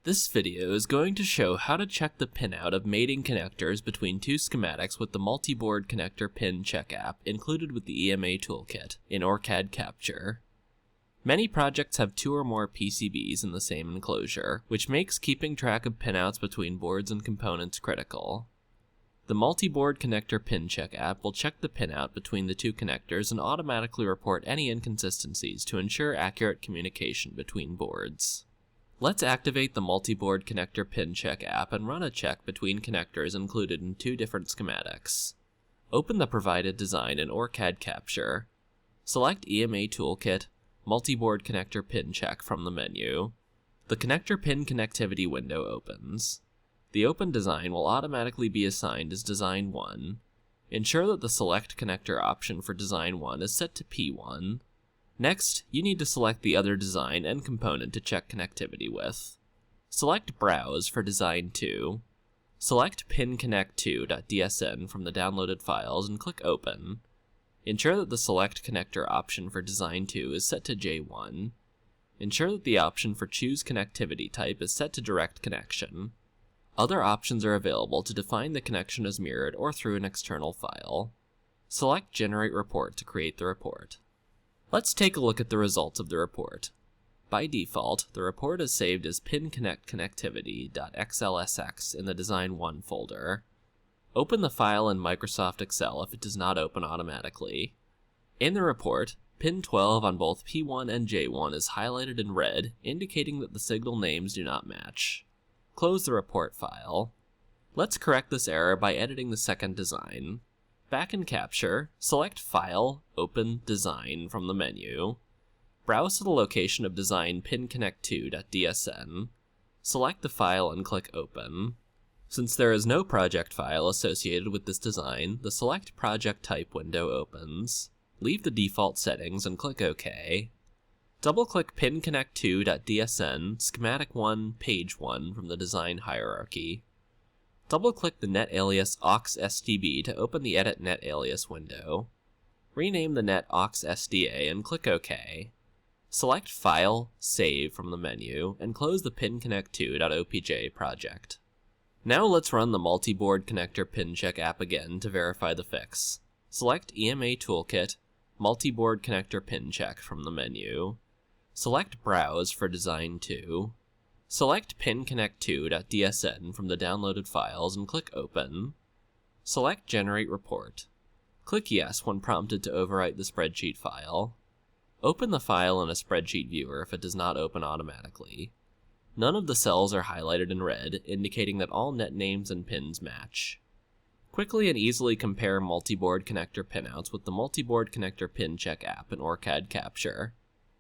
This video is going to show how to check the pinout of mating connectors between two schematics with the multi-board connector pin check app included with the EMA Toolkit in OrCAD Capture. Many projects have two or more PCBs in the same enclosure, which makes keeping track of pinouts between boards and components critical. The multi-board connector pin check app will check the pinout between the two connectors and automatically report any inconsistencies to ensure accurate communication between boards. Let's activate the multi-board connector pin check app and run a check between connectors included in two different schematics. Open the provided design in OrCAD Capture. Select EMA Toolkit, Multi-board connector pin check from the menu. The connector pin connectivity window opens. The open design will automatically be assigned as Design 1. Ensure that the Select Connector option for Design 1 is set to P1. Next, you need to select the other design and component to check connectivity with. Select Browse for Design 2. Select pinconnect2.dsn from the downloaded files and click Open. Ensure that the Select Connector option for Design 2 is set to J1. Ensure that the option for Choose Connectivity Type is set to Direct Connection. Other options are available to define the connection as mirrored or through an external file. Select Generate Report to create the report. Let's take a look at the results of the report. By default, the report is saved as pinconnectconnectivity.xlsx in the Design 1 folder. Open the file in Microsoft Excel if it does not open automatically. In the report, pin 12 on both P1 and J1 is highlighted in red, indicating that the signal names do not match. Close the report file. Let's correct this error by editing the second design. Back in Capture, select File, Open, Design from the menu. Browse to the location of design pinconnect2.dsn. Select the file and click Open. Since there is no project file associated with this design, the Select Project Type window opens. Leave the default settings and click OK. Double-click pinconnect2.dsn, Schematic 1, Page 1 from the design hierarchy. Double-click the net alias aux.sdb to open the Edit Net Alias window. Rename the net aux.sda and click OK. Select File, Save from the menu, and close the pinconnect2.opj project. Now let's run the multi-board connector pin check app again to verify the fix. Select EMA Toolkit, Multi-board connector pin check from the menu. Select Browse for Design 2. Select pinconnect2.dsn from the downloaded files and click Open. Select Generate Report. Click Yes when prompted to overwrite the spreadsheet file. Open the file in a spreadsheet viewer if it does not open automatically. None of the cells are highlighted in red, indicating that all net names and pins match. Quickly and easily compare multi-board connector pinouts with the multi-board connector pin check app in OrCAD Capture.